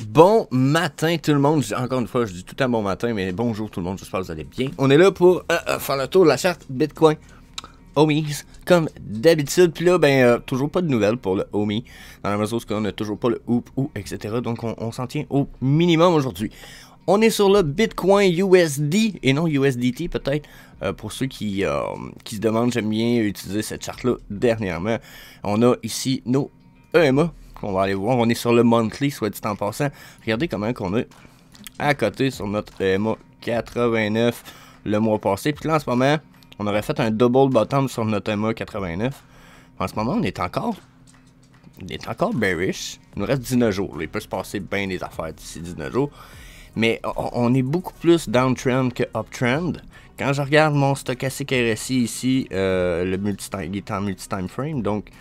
Bon matin tout le monde. Encore une fois, je dis tout le temps bon matin, mais bonjour tout le monde, j'espère que vous allez bien. On est là pour faire le tour de la charte Bitcoin Homies, comme d'habitude. Puis là, toujours pas de nouvelles pour le Homie, dans la mesure où on n'a toujours pas le Hoop ou etc. Donc on s'en tient au minimum aujourd'hui. On est sur le Bitcoin USD et non USDT peut-être. Pour ceux qui se demandent, j'aime bien utiliser cette charte-là dernièrement. On a ici nos EMA. On va aller voir, on est sur le monthly, soit dit en passant. Regardez comment qu'on est à côté sur notre EMA 89 le mois passé. Puis là, en ce moment, on aurait fait un double bottom sur notre EMA 89. En ce moment, on est encore bearish. Il nous reste 19 jours. Il peut se passer bien des affaires d'ici 19 jours. Mais on est beaucoup plus downtrend que uptrend. Quand je regarde mon stochastic RSI ici, il est en multi-time frame. Donc,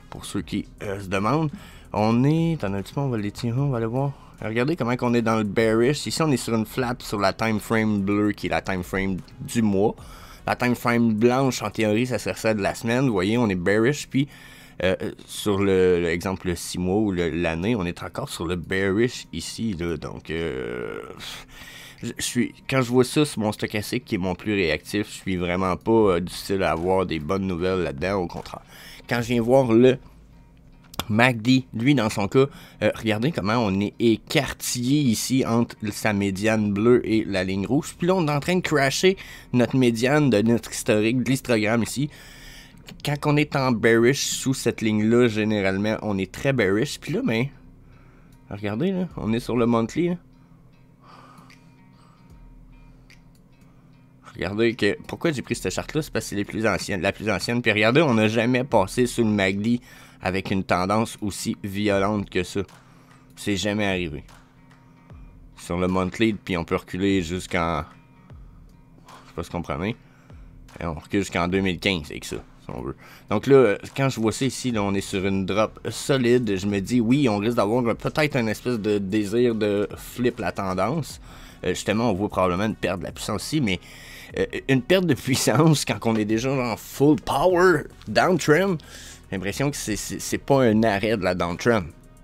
pour ceux qui se demandent, on est... Attends un petit peu, on va l'étirer, on va aller voir. Regardez comment on est dans le bearish. Ici, on est sur une flap sur la time frame bleue, qui est la time frame du mois. La time frame blanche, en théorie, ça serait ça de la semaine. Vous voyez, on est bearish. Puis, sur l'exemple 6 mois ou l'année, on est encore sur le bearish ici. Là, donc, quand je vois ça sur mon stochastique, qui est mon plus réactif, je suis vraiment pas du style à avoir des bonnes nouvelles là-dedans. Au contraire. Quand je viens voir le MACD, lui, dans son cas, regardez comment on est écartillé ici entre sa médiane bleue et la ligne rouge. Puis là, on est en train de crasher notre médiane de notre historique, de l'histogramme ici. Quand on est en bearish sous cette ligne-là, généralement, on est très bearish. Puis là, regardez, là, on est sur le monthly. Là. Regardez que pourquoi j'ai pris cette charte-là, c'est parce que c'est la plus ancienne. Puis regardez, on n'a jamais passé sous le MACD avec une tendance aussi violente que ça. C'est jamais arrivé. Sur le monthly, puis on peut reculer jusqu'en... Je sais pas si vous comprenez. Et on recule jusqu'en 2015 avec ça, si on veut. Donc là, quand je vois ça ici, là, on est sur une drop solide. Je me dis, oui, on risque d'avoir peut-être un espèce de désir de flip la tendance. Justement, on voit probablement une perte de la puissance ici, mais une perte de puissance quand on est déjà en full power downtrend, j'ai l'impression que c'est pas un arrêt de la downtrend.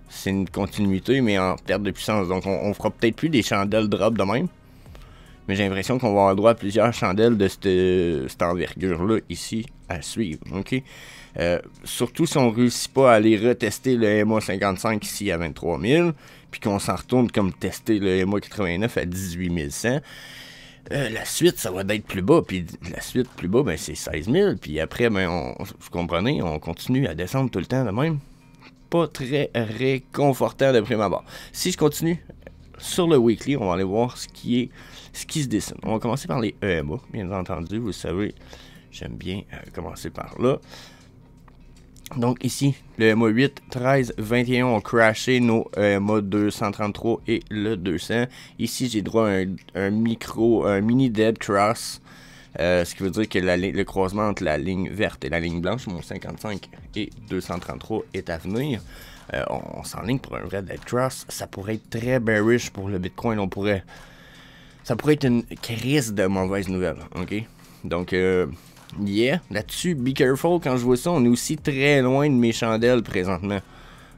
C'est une continuité, mais en perte de puissance. Donc, on fera peut-être plus des chandelles drop de même. Mais j'ai l'impression qu'on va avoir droit à plusieurs chandelles de cette envergure-là ici à suivre. Ok. Surtout si on ne réussit pas à aller retester le MA 55 ici à 23 000, puis qu'on s'en retourne comme tester le MA 89 à 18 100. La suite, ça va être plus bas, puis la suite plus bas, c'est 16 000, puis après, vous comprenez, on continue à descendre tout le temps de même. Pas très réconfortant de prime abord. Si je continue sur le weekly, on va aller voir ce qui se dessine. On va commencer par les EMA, bien entendu, vous savez, j'aime bien commencer par là. Donc ici, le EMA 8, 13, 21 ont crashé nos EMA 233 et le 200. Ici, j'ai droit à un mini dead cross. Ce qui veut dire que le croisement entre la ligne verte et la ligne blanche, mon 55 et 233 est à venir. On s'enligne pour un vrai dead cross. Ça pourrait être très bearish pour le Bitcoin. Ça pourrait être une crise de mauvaises nouvelles. Ok? Donc, yeah, là-dessus, be careful. Quand je vois ça, on est aussi très loin de mes chandelles présentement.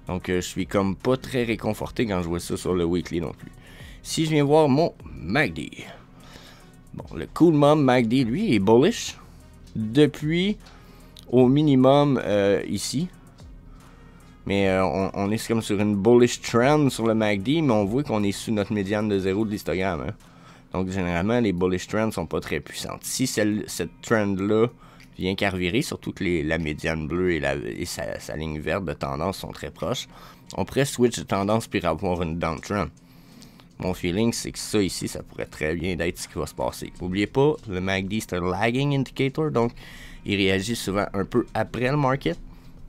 Donc, je suis comme pas très réconforté quand je vois ça sur le weekly non plus. Si je viens voir mon MACD. Bon, le Cool Mom MACD, lui, est bullish. Depuis, au minimum, ici. Mais on est comme sur une bullish trend sur le MACD, mais on voit qu'on est sous notre médiane de 0 de l'histogramme. Hein. Donc, généralement, les bullish trends sont pas très puissantes. Si cette trend-là vient qu'à revirer, surtout que la médiane bleue et sa ligne verte de tendance sont très proches, on pourrait switch de tendance puis avoir une downtrend. Mon feeling, c'est que ça ici, ça pourrait très bien être ce qui va se passer. N'oubliez pas, le MACD, c'est un lagging indicator, donc il réagit souvent un peu après le market,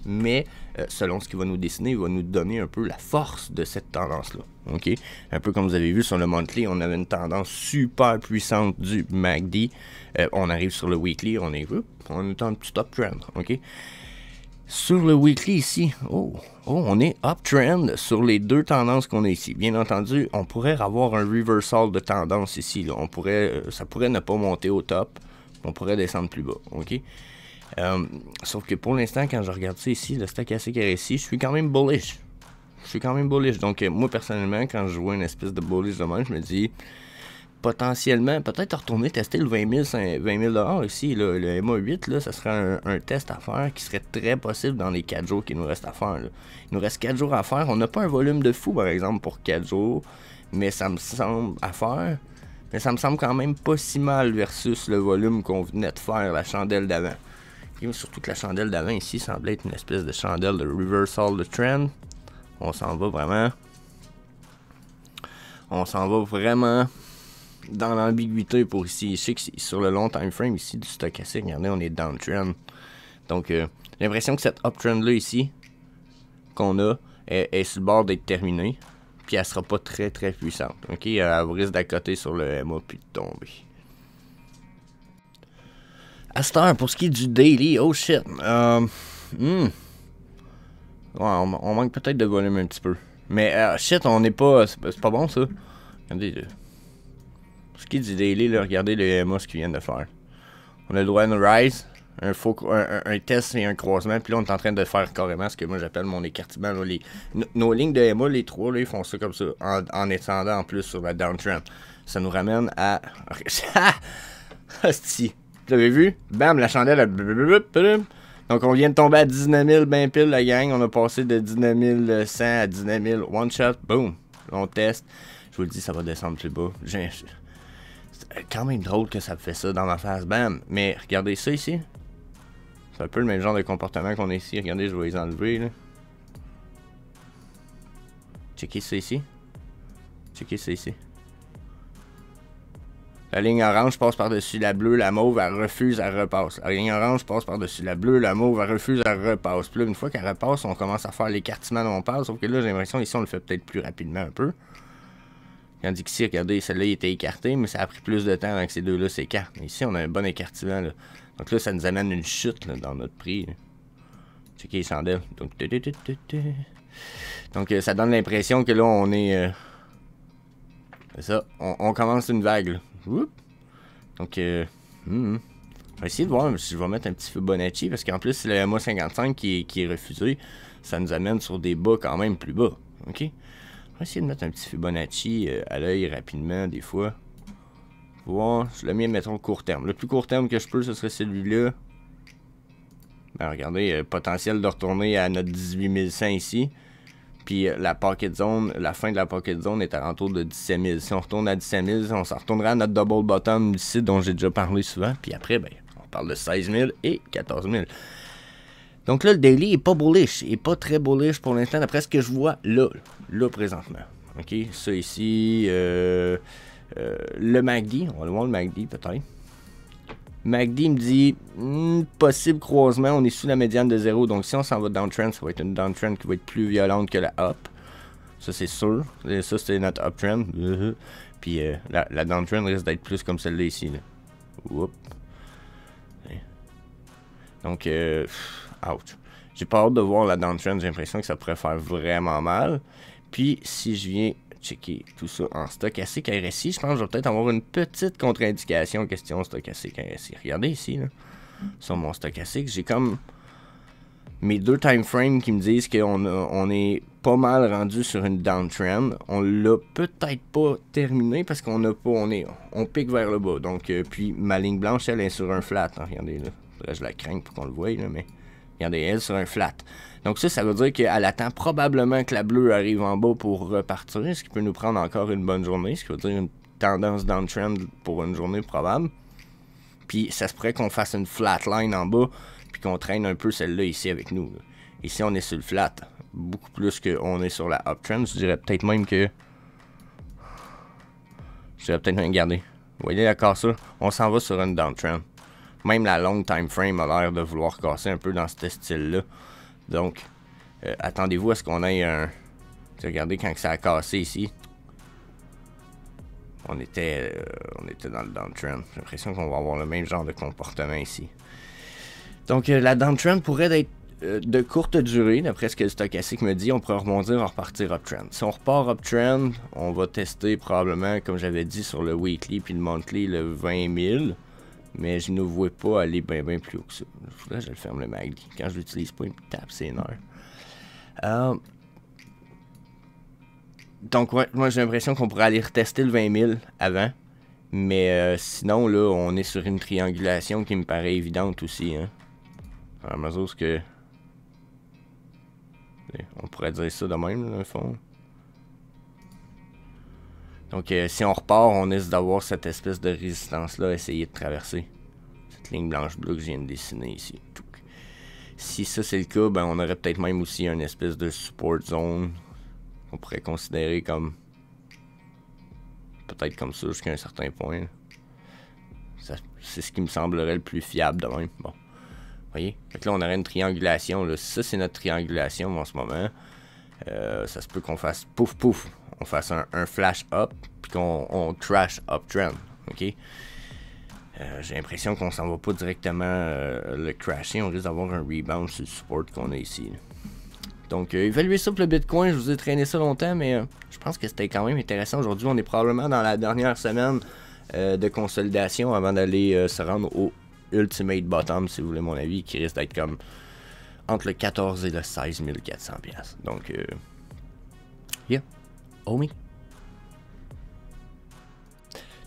mais selon ce qu'il va nous dessiner, il va nous donner un peu la force de cette tendance-là. Ok, un peu comme vous avez vu sur le monthly, on avait une tendance super puissante du MACD. On arrive sur le weekly, on est en petit uptrend. Ok, sur le weekly ici, on est uptrend sur les deux tendances qu'on a ici. Bien entendu, on pourrait avoir un reversal de tendance ici. Là. Ça pourrait ne pas monter au top, on pourrait descendre plus bas. Ok. Sauf que pour l'instant, quand je regarde ça ici, le stochastic RSI, je suis quand même bullish. Je suis quand même bullish. Donc, moi, personnellement, quand je vois une espèce de bullish de même, je me dis, potentiellement, peut-être retourner tester le 20 000 ici. Là, le MA8, là, ça serait un test à faire qui serait très possible dans les 4 jours qu'il nous reste à faire. Là. Il nous reste 4 jours à faire. On n'a pas un volume de fou, par exemple, pour 4 jours. Mais ça me semble à faire. Mais ça me semble quand même pas si mal versus le volume qu'on venait de faire, la chandelle d'avant. Et surtout que la chandelle d'avant ici semblait être une espèce de chandelle de reversal de trend. On s'en va vraiment. On s'en va vraiment dans l'ambiguïté pour ici. Je sais que sur le long time frame ici du stochastique, regardez, on est downtrend. Donc j'ai l'impression que cette uptrend là ici qu'on a est sur le bord d'être terminée. Puis elle sera pas très très puissante. Ok, elle risque d'accoter sur le MA puis de tomber. À cette heure, pour ce qui est du daily, oh shit. Ouais, on manque peut-être de volume un petit peu. Mais shit, on n'est pas. C'est pas bon ça. Regardez. Pour ce qui est du daily, là, regardez le MA ce qu'ils viennent de faire. On a le droit à une rise, un test et un croisement. Puis là, on est en train de faire carrément ce que moi j'appelle mon écartement. Là, nos lignes de MA, les trois, là, ils font ça comme ça. En étendant en plus sur la downtrend. Ça nous ramène à. Hostie. Vous l'avez vu? Bam, la chandelle. Donc, on vient de tomber à 19 000 ben pile, la gang. On a passé de 19 100 à 19 000. One shot, boom. On teste. Je vous le dis, ça va descendre plus bas. C'est quand même drôle que ça me fait ça dans ma face. Bam. Mais regardez ça ici. C'est un peu le même genre de comportement qu'on a ici. Regardez, je vais les enlever. Là. Checkez ça ici. Checkez ça ici. La ligne orange passe par-dessus la bleue, la mauve, elle refuse, elle repasse. La ligne orange passe par-dessus la bleue, la mauve, elle refuse, elle repasse. Puis là, une fois qu'elle repasse, on commence à faire l'écartement dont on parle. Sauf que là, j'ai l'impression ici, on le fait peut-être plus rapidement un peu. Tandis qu'ici, regardez, celle-là, il était écarté, mais ça a pris plus de temps avant que ces deux-là s'écartent. Ici, on a un bon écartement. Là. Donc là, ça nous amène une chute là, dans notre prix. Là. Checkez les chandelles. Donc ça donne l'impression que là, on est... c'est ça, on commence une vague. Là. Donc, on va essayer de voir si je vais mettre un petit Fibonacci, parce qu'en plus, c'est le MA55 qui est refusé. Ça nous amène sur des bas quand même plus bas. Ok? On va essayer de mettre un petit Fibonacci à l'œil rapidement, des fois. Voir, je l'ai mis, mettons, court terme. Le plus court terme que je peux, ce serait celui-là. Ben, regardez, potentiel de retourner à notre 18 100 ici. Puis la pocket zone, la fin de la pocket zone est à l'entour de 17 000. Si on retourne à 17 000, on s'en retournera à notre double bottom ici, dont j'ai déjà parlé souvent. Puis après, ben, on parle de 16 000 et 14 000. Donc là, le daily est pas bullish. Il est pas très bullish pour l'instant, d'après ce que je vois là présentement. Ok, ça ici, le MACD, on va le voir le MACD peut-être. MACD me dit possible croisement, on est sous la médiane de 0, donc si on s'en va downtrend, ça va être une downtrend qui va être plus violente que la up. Ça c'est sûr, et ça c'est notre uptrend. Puis la downtrend risque d'être plus comme celle-là ici. Là. Oups. Donc, ouch. J'ai pas hâte de voir la downtrend, j'ai l'impression que ça pourrait faire vraiment mal. Puis si je viens checker tout ça en stochastique RSI, je pense que je vais peut-être avoir une petite contre-indication question stochastique RSI. Regardez ici, là, sur mon stochastique, j'ai comme mes deux time frames qui me disent qu'on est pas mal rendu sur une downtrend. On l'a peut-être pas terminé parce qu'on a pas, on pique vers le bas. Donc, puis ma ligne blanche, elle est sur un flat. Hein, regardez là, faudrait que je la craigne pour qu'on le voie, là, mais regardez, elle sur un flat. Donc ça veut dire qu'elle attend probablement que la bleue arrive en bas pour repartir, ce qui peut nous prendre encore une bonne journée, ce qui veut dire une tendance downtrend pour une journée probable. Puis ça se pourrait qu'on fasse une flatline en bas, puis qu'on traîne un peu celle-là ici avec nous. Là. Ici, on est sur le flat, beaucoup plus qu'on est sur la uptrend. Je dirais peut-être même que... Je dirais peut-être même, regardez, vous voyez la cassure? On s'en va sur une downtrend. Même la long time frame a l'air de vouloir casser un peu dans ce style-là. Donc, attendez-vous à ce qu'on ait un... Regardez quand ça a cassé ici. On était dans le downtrend. J'ai l'impression qu'on va avoir le même genre de comportement ici. Donc, la downtrend pourrait être de courte durée. D'après ce que le stochastique me dit, on pourrait rebondir, repartir uptrend. Si on repart uptrend, on va tester probablement, comme j'avais dit, sur le weekly puis le monthly, le 20 000. Mais je ne vois pas aller bien plus haut que ça. Là, je le ferme le MACD. Quand je l'utilise pas, il me tape ses nerfs. Donc, ouais, moi, j'ai l'impression qu'on pourrait aller retester le 20 000 avant. Mais sinon, là, on est sur une triangulation qui me paraît évidente aussi. Hein. À la mesure que... On pourrait dire ça de même, là, dans le fond. Donc, si on repart, on risque d'avoir cette espèce de résistance-là à essayer de traverser. Cette ligne blanche-bleue que je viens de dessiner ici. Si ça, c'est le cas, ben, on aurait peut-être même aussi une espèce de support zone qu'on pourrait considérer comme... Peut-être comme ça jusqu'à un certain point. C'est ce qui me semblerait le plus fiable de même. Bon. Vous voyez? Fait que là, on aurait une triangulation. Là. Ça, c'est notre triangulation en ce moment. Ça se peut qu'on fasse pouf pouf. On fasse un flash up. Puis qu'on trash uptrend. OK? J'ai l'impression qu'on s'en va pas directement le crasher. On risque d'avoir un rebound sur le support qu'on a ici. Là. Donc, évaluez ça pour le Bitcoin. Je vous ai traîné ça longtemps, mais je pense que c'était quand même intéressant. Aujourd'hui, on est probablement dans la dernière semaine de consolidation avant d'aller se rendre au Ultimate Bottom, si vous voulez mon avis, qui risque d'être comme entre le 14 et le 16 400$. Donc, yeah, homie.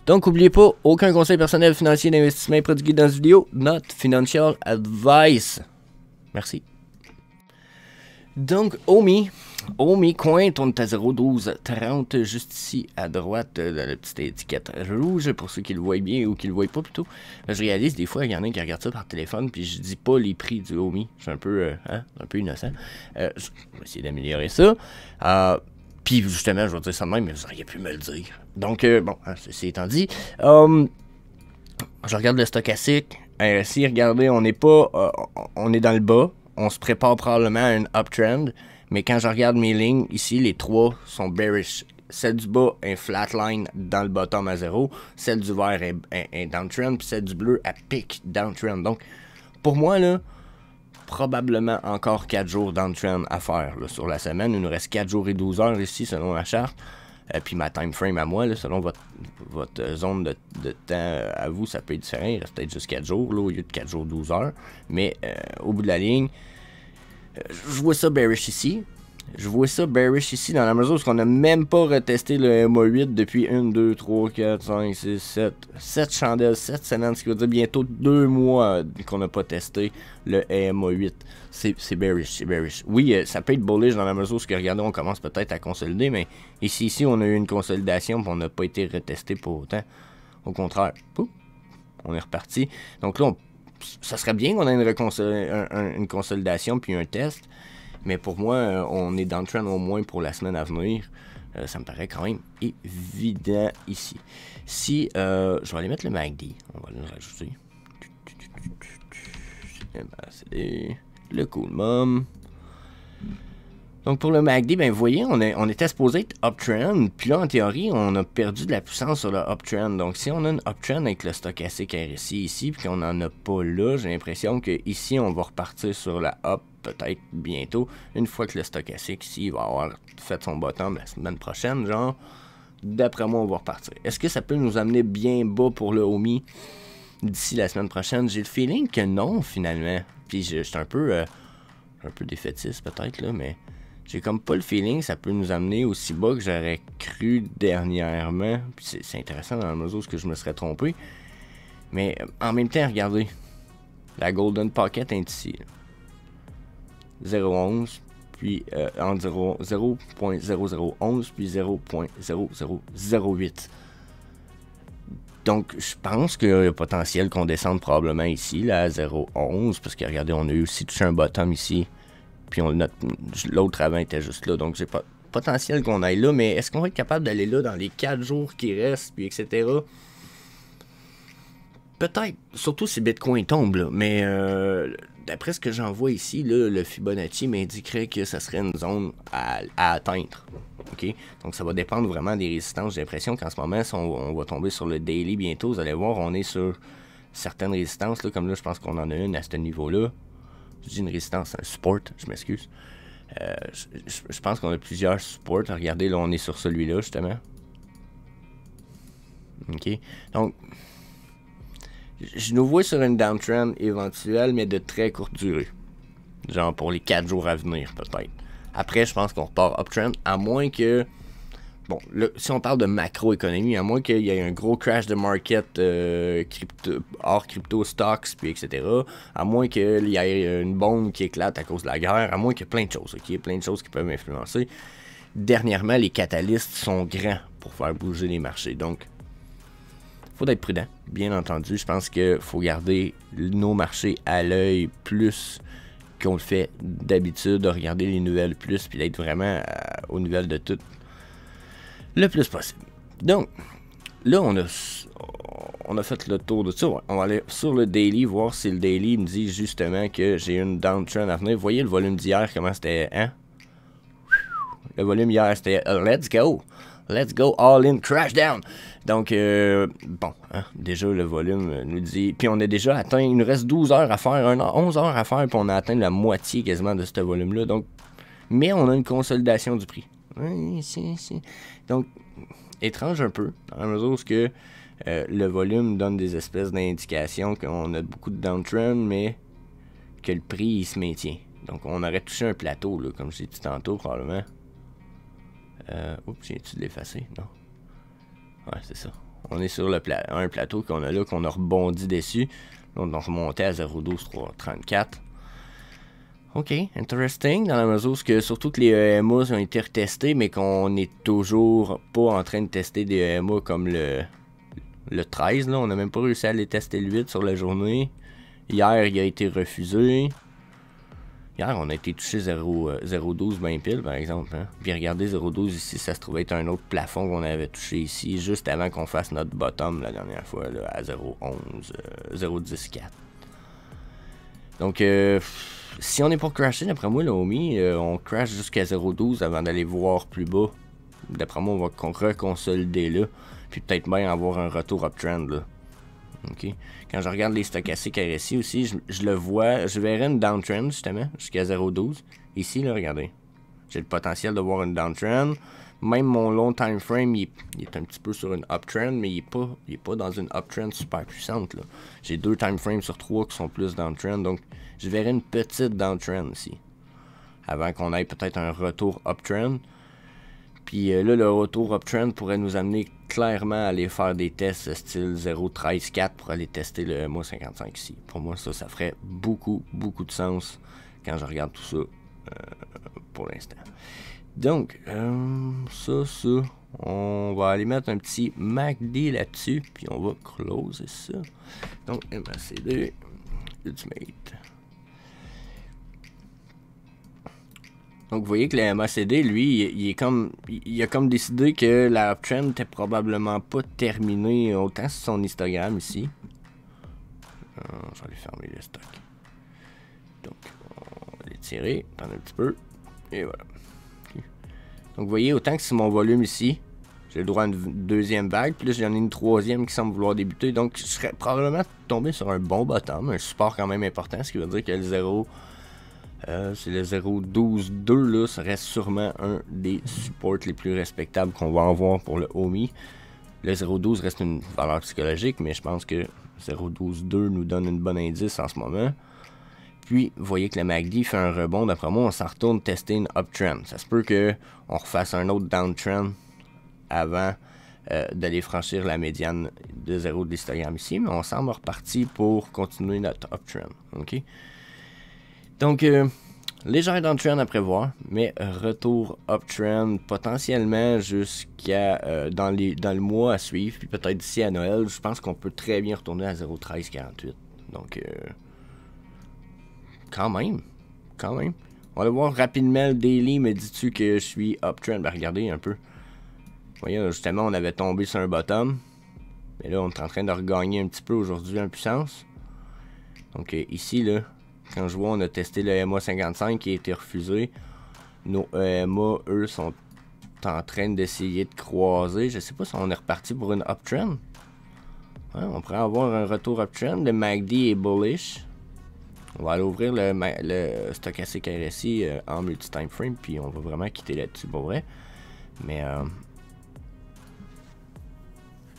Donc, n'oubliez pas, aucun conseil personnel financier d'investissement est prodigué dans cette vidéo. Not financial advice. Merci. Donc, Omi Coin tourne à 0,1230 juste ici à droite de la petite étiquette rouge pour ceux qui le voient bien ou qui le voient pas plutôt. Je réalise des fois, il y en a qui regardent ça par téléphone puis je dis pas les prix du Omi. Je suis un peu innocent. Je vais essayer d'améliorer ça. Puis justement, je vais dire ça de même, mais vous auriez pu me le dire. Donc, bon, ceci étant dit, je regarde le stochastique. RSI, regardez, on est dans le bas. On se prépare probablement à un uptrend, mais quand je regarde mes lignes, ici, les trois sont bearish. Celle du bas est flatline dans le bottom à 0, celle du vert est downtrend, puis celle du bleu à pic downtrend. Donc, pour moi, là, probablement encore 4 jours downtrend à faire là, sur la semaine. Il nous reste 4 jours et 12 heures ici, selon la charte. Puis ma time frame à moi, là, selon votre zone de temps à vous, ça peut être différent. Il reste peut-être juste 4 jours, là, au lieu de 4 jours, 12 heures. Mais au bout de la ligne, je vois ça bearish ici. Je vois ça bearish ici dans la mesure où on n'a même pas retesté le MA8 depuis 1, 2, 3, 4, 5, 6, 7. 7 chandelles, 7 semaines, ce qui veut dire bientôt 2 mois qu'on n'a pas testé le MA8. C'est bearish, c'est bearish. Oui, ça peut être bullish dans la mesure où, regardez, on commence peut-être à consolider, mais ici, on a eu une consolidation et on n'a pas été retesté pour autant. Au contraire, pouf, on est reparti. Donc là, ça serait bien qu'on ait une consolidation puis un test. Mais pour moi, on est dans le trend au moins pour la semaine à venir. Ça me paraît quand même évident ici. Si, je vais aller mettre le MACD. On va le rajouter. Le Cool Mom. Donc pour le MACD, ben vous voyez, on était supposé être uptrend. Puis là, en théorie, on a perdu de la puissance sur le uptrend. Donc si on a une uptrend avec le stochastique RSI ici, puis qu'on n'en a pas là, j'ai l'impression que ici on va repartir sur la up peut-être bientôt. Une fois que le stochastique ici va avoir fait son bottom la semaine prochaine, genre, d'après moi, on va repartir. Est-ce que ça peut nous amener bien bas pour le OMI d'ici la semaine prochaine? J'ai le feeling que non, finalement. Puis je suis un peu défaitiste peut-être, là, mais j'ai comme pas le feeling que ça peut nous amener aussi bas que j'aurais cru dernièrement. Puis c'est intéressant dans la mesure où je me serais trompé. Mais en même temps, regardez, la Golden Pocket est ici. 0.11, puis entre 0.0011 puis 0.0008. Donc, je pense qu'il y a potentiel qu'on descende probablement ici, là, à 0.11, parce que regardez, on a eu aussi touché un bottom ici, puis l'autre avant était juste là, donc j'ai pas potentiel qu'on aille là, mais est-ce qu'on va être capable d'aller là dans les 4 jours qui restent, puis etc. Peut-être, surtout si Bitcoin tombe, là, mais d'après ce que j'en vois ici, là, le Fibonacci m'indiquerait que ça serait une zone à atteindre. Okay? Donc ça va dépendre vraiment des résistances. J'ai l'impression qu'en ce moment, si on va tomber sur le daily bientôt, vous allez voir, on est sur certaines résistances, là, comme là, je pense qu'on en a une à ce niveau-là. Je dis une résistance, un support, je m'excuse. Je pense qu'on a plusieurs supports. Regardez, là, on est sur celui-là, justement. OK. Donc, je nous vois sur une downtrend éventuelle, mais de très courte durée. Genre pour les 4 jours à venir, peut-être. Après, je pense qu'on repart uptrend, à moins que bon, là, si on parle de macroéconomie, à moins qu'il y ait un gros crash de market hors crypto stocks, puis etc., à moins qu'il y ait une bombe qui éclate à cause de la guerre, à moins qu'il y ait plein de choses, ok, plein de choses qui peuvent influencer. Dernièrement, les catalystes sont grands pour faire bouger les marchés. Donc, il faut être prudent, bien entendu. Je pense qu'il faut garder nos marchés à l'œil plus qu'on le fait d'habitude, de regarder les nouvelles plus, puis d'être vraiment aux nouvelles de tout le plus possible. Donc, là, on a fait le tour de ça. On va aller sur le daily, voir si le daily me dit justement que j'ai une downtrend à venir. Vous voyez le volume d'hier, comment c'était, hein? Le volume hier, c'était let's go, all in, crash down. Donc, bon, hein, déjà le volume nous dit. Puis on a déjà atteint, il nous reste 12 heures à faire, 11 heures à faire, puis on a atteint la moitié quasiment de ce volume-là. Donc, mais on a une consolidation du prix. Donc, étrange un peu, dans la mesure où le volume donne des espèces d'indications qu'on a beaucoup de downtrend, mais que le prix il se maintient. Donc, on aurait touché un plateau, là, comme j'ai dit tantôt, probablement. Oups, viens-tu de l'effacer? Non. Ouais, c'est ça. On est sur un plateau qu'on a là, qu'on a rebondi dessus. Là, on a remonté à 0,12334. Ok, interesting. Dans la mesure où surtout que les EMA ont été retestés, mais qu'on n'est toujours pas en train de tester des EMA comme le 13. Là. On n'a même pas réussi à les tester le 8 sur la journée. Hier, il a été refusé. Hier, on a été touché 0,12 bien pile, par exemple. Hein? Puis regardez, 0,12 ici, ça se trouvait être un autre plafond qu'on avait touché ici, juste avant qu'on fasse notre bottom la dernière fois, là, à 0,11, 0,104. Donc, si on n'est pas crashé, d'après moi, là, on crash jusqu'à 0,12 avant d'aller voir plus bas. D'après moi, on va reconsolider là, puis peut-être bien avoir un retour uptrend, là. Okay. Quand je regarde les stochastiques RSI aussi, je le vois, je verrais une downtrend justement, jusqu'à 0,12. Ici, là, regardez. J'ai le potentiel de voir une downtrend. Même mon long time frame, il est un petit peu sur une uptrend, mais il est pas dans une uptrend super puissante. J'ai 2 time frames sur 3 qui sont plus downtrend, donc je verrais une petite downtrend ici. Avant qu'on ait peut-être un retour uptrend. Puis là, le retour uptrend pourrait nous amener clairement à aller faire des tests style 0.134 pour aller tester le MA 55 ici. Pour moi, ça ferait beaucoup de sens quand je regarde tout ça pour l'instant. Donc, ça, on va aller mettre un petit MACD là-dessus, puis on va closer ça. Donc, MACD Ultimate. Donc, vous voyez que le MACD, lui, il a comme décidé que la uptrend n'était probablement pas terminée autant sur son histogramme ici. Je vais aller fermer le stock. Donc, on va l'étirer, prendre un petit peu, et voilà. Okay. Donc, vous voyez, autant que c'est mon volume ici, j'ai le droit à une deuxième vague, puis là, j'en ai une troisième qui semble vouloir débuter. Donc, je serais probablement tombé sur un bon bottom, un support quand même important, ce qui veut dire que le 0... c'est le 0.12.2 là, serait sûrement un des supports les plus respectables qu'on va avoir pour le OMI. Le 0.12 reste une valeur psychologique, mais je pense que 0.12.2 nous donne une bonne indice en ce moment. Puis, vous voyez que le MACD fait un rebond. D'après moi, on s'en retourne tester une uptrend. Ça se peut qu'on refasse un autre downtrend avant d'aller franchir la médiane de 0 de l'histogramme ici, mais on semble reparti pour continuer notre uptrend. OK? Donc, légère downtrend à prévoir, mais retour uptrend potentiellement jusqu'à dans le mois à suivre, puis peut-être d'ici à Noël, je pense qu'on peut très bien retourner à 0.1348. Donc, quand même. On va le voir rapidement, le daily me dis-tu que je suis uptrend? Ben, regardez un peu. Vous voyez, justement, on avait tombé sur un bottom, mais là, on est en train de regagner un petit peu aujourd'hui en puissance. Donc, ici, là, quand je vois, on a testé le MA 55 qui a été refusé. Nos EMA, eux, sont en train d'essayer de croiser. Je sais pas si on est reparti pour une uptrend. Ouais, on pourrait avoir un retour uptrend. Le MACD est bullish. On va aller ouvrir le stochastique RSI en multi-time frame. Puis on va vraiment quitter là-dessus pour vrai. Mais...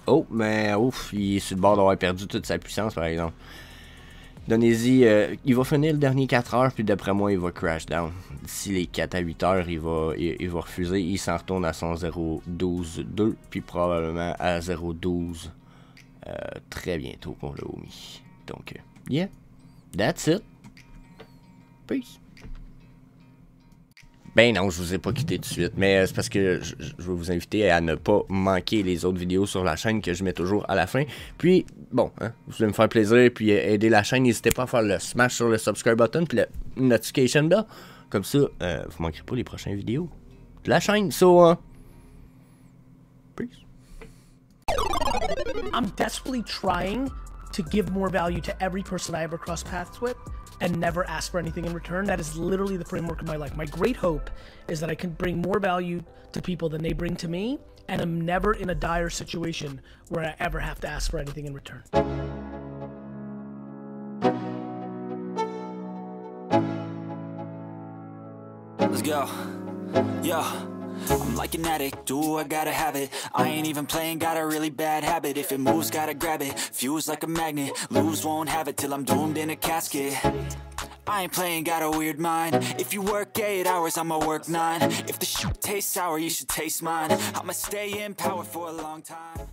Oh, mais ouf, il est sur le bord d'avoir perdu toute sa puissance par exemple. Donnez-y, il va finir le dernier 4 heures, puis d'après moi, il va crash down. D'ici les 4 à 8 heures, il va refuser. Il s'en retourne à son 0.12.2, puis probablement à 0.12 très bientôt qu'on l'a omis. Donc, yeah, that's it. Peace. Ben non, je vous ai pas quitté tout de suite, mais c'est parce que je veux vous inviter à ne pas manquer les autres vidéos sur la chaîne que je mets toujours à la fin. Puis, bon, hein, vous voulez me faire plaisir puis aider la chaîne, n'hésitez pas à faire le smash sur le subscribe button puis le notification bell. Comme ça, vous manquerez pas les prochaines vidéos de la chaîne. So, peace. I'm desperately trying to give more value to every person I ever cross paths with and never ask for anything in return. That is literally the framework of my life. My great hope is that I can bring more value to people than they bring to me, and I'm never in a dire situation where I ever have to ask for anything in return. Let's go. Yo. I'm like an addict, ooh, I gotta have it. I ain't even playing, got a really bad habit. If it moves, gotta grab it. Fuse like a magnet, lose, won't have it till I'm doomed in a casket. I ain't playing, got a weird mind. If you work 8 hours, I'ma work 9. If the shit tastes sour, you should taste mine. I'ma stay in power for a long time.